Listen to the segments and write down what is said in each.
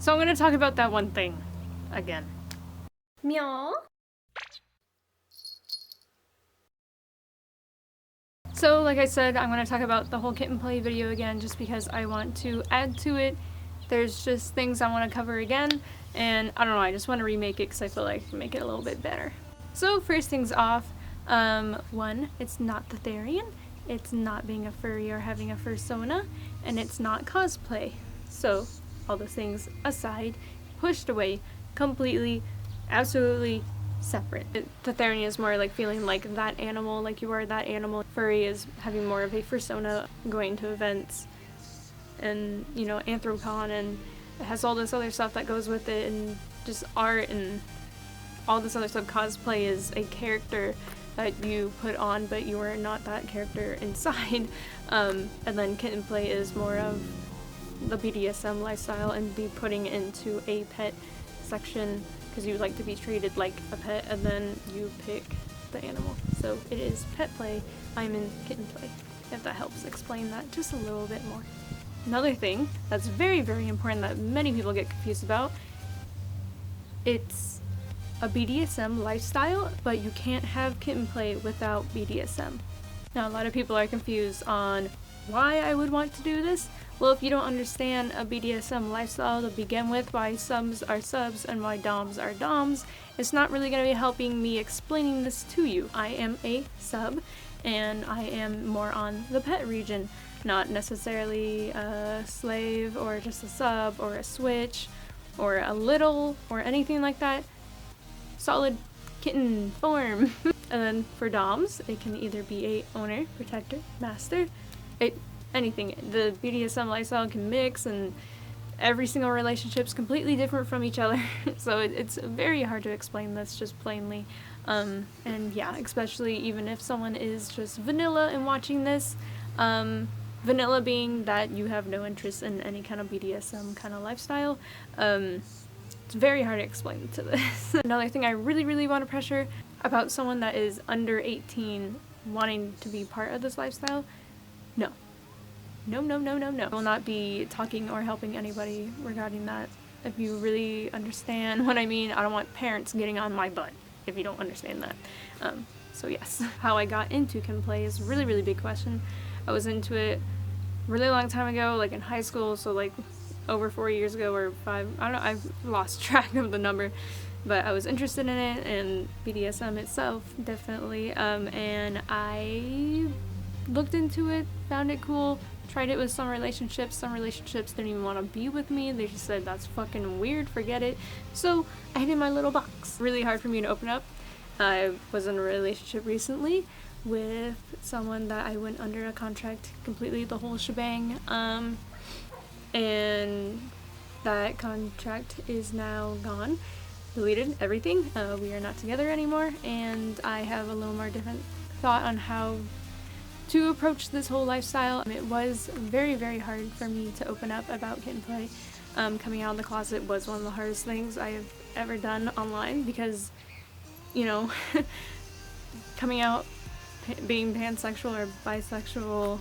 So I'm gonna talk about that one thing again. Meow. So like I said, I'm gonna talk about the whole kitten play video again just because I want to add to it. There's just things I want to cover again, and I don't know, I just want to remake it because I feel like I can make it a little bit better. So first things off, one, it's not the Therian, it's not being a furry or having a fursona, and it's not cosplay. So all those things aside, pushed away, completely, absolutely separate. The Therian is more like feeling like that animal, like you are that animal. Furry is having more of a fursona, going to events, and you know, Anthrocon, and it has all this other stuff that goes with it, and just art and all this other stuff. Cosplay is a character that you put on, but you are not that character inside. And then kitten play is more of the BDSM lifestyle and be putting into a pet section because you like to be treated like a pet, and then you pick the animal. So it is pet play. I'm in kitten play, if that helps explain that just a little bit more. Another thing that's very, very important that many people get confused about, it's a BDSM lifestyle, but you can't have kitten play without BDSM. Now, a lot of people are confused on why I would want to do this. Well, if you don't understand a BDSM lifestyle to begin with, why subs are subs and why doms are doms, it's not really going to be helping me explaining this to you. I am a sub, and I am more on the pet region, not necessarily a slave or just a sub or a switch or a little or anything like that. Solid kitten form. And then for doms, it can either be a owner, protector, master, anything. The BDSM lifestyle can mix, and every single relationship's completely different from each other. So it's very hard to explain this just plainly. And yeah, especially even if someone is just vanilla and watching this, vanilla being that you have no interest in any kind of BDSM kind of lifestyle, it's very hard to explain to this. Another thing I really, really want to pressure about someone that is under 18 wanting to be part of this lifestyle, no. No, no, no, no, no. I will not be talking or helping anybody regarding that. If you really understand what I mean, I don't want parents getting on my butt, if you don't understand that. So yes, how I got into kitten play is a really, really big question. I was into it a really long time ago, like in high school, so like over 4 years ago or 5, I don't know, I've lost track of the number, but I was interested in it, and BDSM itself, definitely, and I looked into it, found it cool, tried it with some relationships didn't even want to be with me, they just said that's fucking weird, forget it, so I hid in my little box. Really hard for me to open up. I was in a relationship recently with someone that I went under a contract, completely the whole shebang, and that contract is now gone, deleted, everything. We are not together anymore, and I have a little more different thought on how to approach this whole lifestyle. It was very, very hard for me to open up about kitten play. Coming out of the closet was one of the hardest things I have ever done online because, you know, coming out being pansexual or bisexual,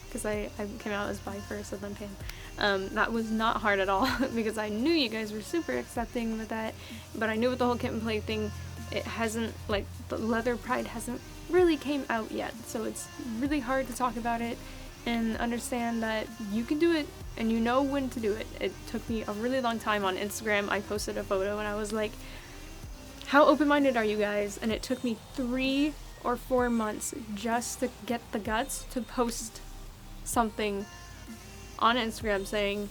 because I came out as bi first and then pan. That was not hard at all because I knew you guys were super accepting with that, but I knew with the whole kitten play thing, it hasn't, like, the leather pride hasn't really came out yet, so it's really hard to talk about it and understand that you can do it and you know when to do it. It took me a really long time. On Instagram, I posted a photo and I was like, how open-minded are you guys? And it took me 3 or 4 months just to get the guts to post something on Instagram saying,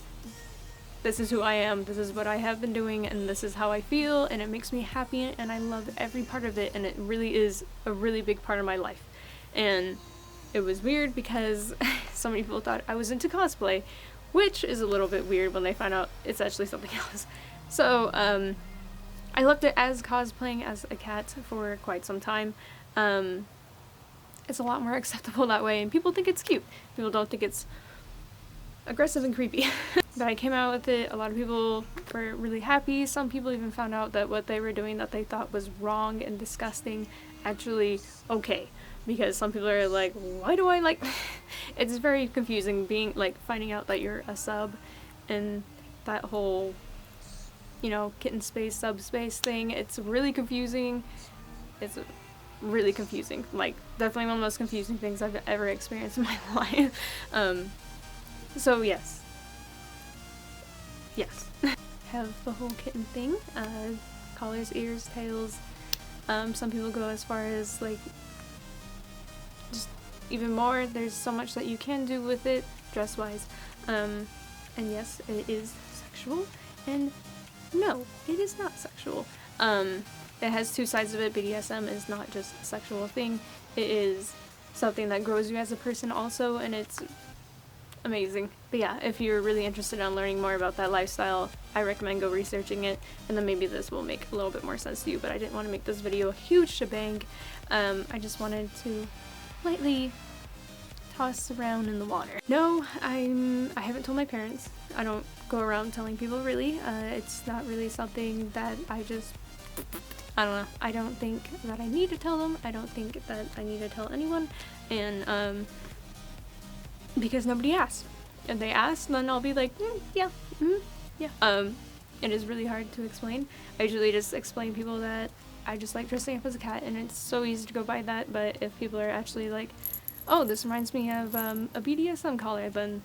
this is who I am, this is what I have been doing, and this is how I feel, and it makes me happy, and I love every part of it, and it really is a really big part of my life. And it was weird because so many people thought I was into cosplay, which is a little bit weird when they find out it's actually something else. So, I left it as cosplaying as a cat for quite some time. It's a lot more acceptable that way, and people think it's cute. People don't think it's aggressive and creepy. But I came out with it, a lot of people were really happy. Some people even found out that what they were doing that they thought was wrong and disgusting actually okay. Because some people are like, why do I like it's very confusing being like finding out that you're a sub and that whole you know, kitten space, subspace thing. It's really confusing. It's really confusing. Like, definitely one of the most confusing things I've ever experienced in my life. So yes. Yes. Have the whole kitten thing. Collars, ears, tails. Some people go as far as, like, just even more. There's so much that you can do with it, dress-wise. And yes, it is sexual. And no, it is not sexual. It has two sides of it. BDSM is not just a sexual thing. It is something that grows you as a person also, and it's amazing. But yeah, if you're really interested in learning more about that lifestyle, I recommend go researching it, and then maybe this will make a little bit more sense to you, but I didn't want to make this video a huge shebang. I just wanted to lightly toss around in the water. No, I haven't told my parents. I don't go around telling people, really. It's not really something that I don't know. I don't think that I need to tell them. I don't think that I need to tell anyone. And, because nobody asked. If they ask, then I'll be like, yeah, yeah. It is really hard to explain. I usually just explain to people that I just like dressing up as a cat, and it's so easy to go by that, but if people are actually like, oh, this reminds me of, a BDSM collar, then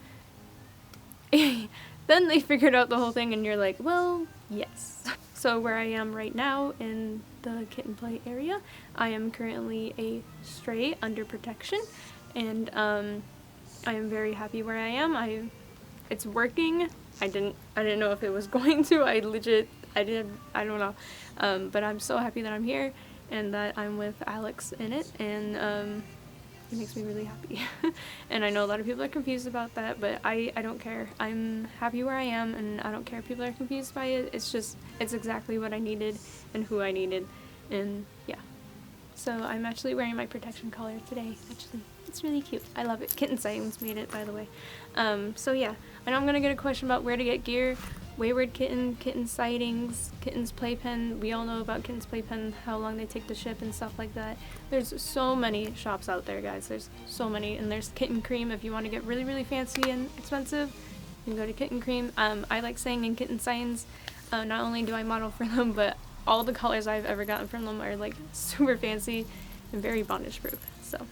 then they figured out the whole thing, and you're like, well, yes. So where I am right now in the kitten play area, I am currently a stray under protection, and I am very happy where I am. It's working. I didn't know if it was going to. I don't know. But I'm so happy that I'm here and that I'm with Alex in it, and it makes me really happy. And I know a lot of people are confused about that, but I don't care. I'm happy where I am, and I don't care if people are confused by it. It's exactly what I needed and who I needed, and yeah. So I'm actually wearing my protection collar today, actually. It's really cute. I love it. Kitten Sightings made it, by the way. So yeah, I know I'm gonna get a question about where to get gear. Wayward Kitten, Kitten Sightings, Kitten's Playpen. We all know about Kitten's Playpen, how long they take to ship and stuff like that. There's so many shops out there, guys. There's so many. And there's Kitten Cream if you want to get really, really fancy and expensive. You can go to Kitten Cream. I like saying in Kitten Sightings, not only do I model for them, but all the collars I've ever gotten from them are like super fancy and very bondage proof. So,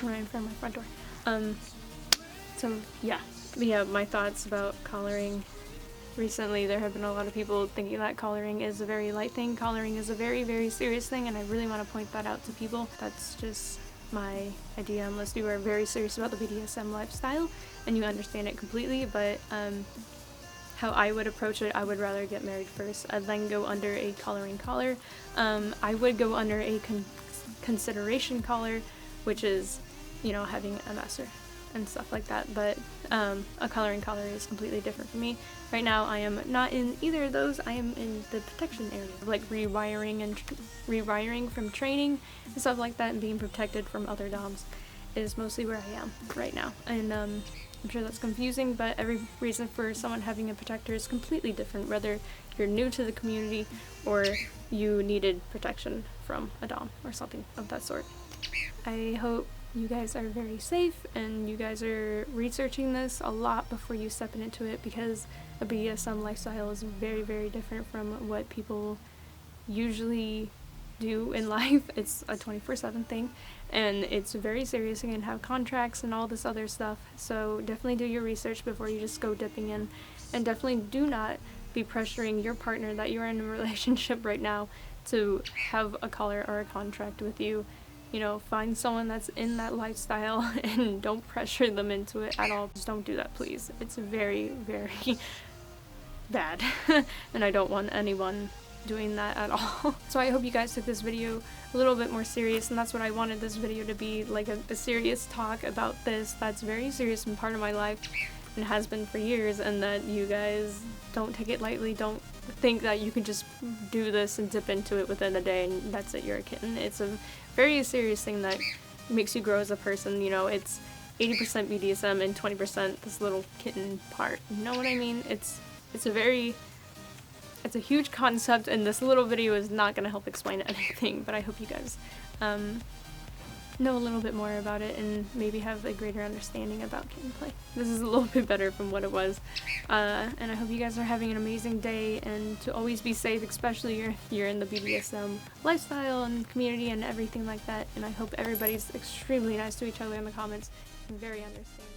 right in front of my front door. So yeah, my thoughts about collaring. Recently, there have been a lot of people thinking that collaring is a very light thing. Collaring is a very, very serious thing, and I really want to point that out to people. That's just my idea, unless you are very serious about the BDSM lifestyle and you understand it completely. But how I would approach it, I would rather get married first and then go under a collaring collar. I would go under a consideration collar, which is, you know, having a master and stuff like that, but a collaring collar is completely different for me. Right now I am not in either of those. I am in the protection area, like rewiring from training and stuff like that, and being protected from other doms is mostly where I am right now. And I'm sure that's confusing, but every reason for someone having a protector is completely different, whether you're new to the community or you needed protection from a dom or something of that sort. I hope you guys are very safe and you guys are researching this a lot before you step into it, because a BDSM lifestyle is very, very different from what people usually do in life. It's a 24/7 thing, and it's very serious. You can have contracts and all this other stuff, so definitely do your research before you just go dipping in, and definitely do not be pressuring your partner that you're in a relationship right now to have a collar or a contract with you. You know, find someone that's in that lifestyle and don't pressure them into it at all. Just don't do that, please. It's very, very bad. And I don't want anyone doing that at all. So I hope you guys took this video a little bit more serious, and that's what I wanted this video to be, like a serious talk about this that's very serious and part of my life and has been for years, and that you guys don't take it lightly. Don't think that you can just do this and dip into it within a day and that's it, you're a kitten. It's a very serious thing that makes you grow as a person. You know, it's 80% BDSM and 20% this little kitten part. You know what I mean? It's a very it's a huge concept, and this little video is not going to help explain anything, but I hope you guys know a little bit more about it and maybe have a greater understanding about kitten play. This is a little bit better from what it was, and I hope you guys are having an amazing day, and to always be safe, especially if you're in the BDSM lifestyle and community and everything like that, and I hope everybody's extremely nice to each other in the comments and very understanding.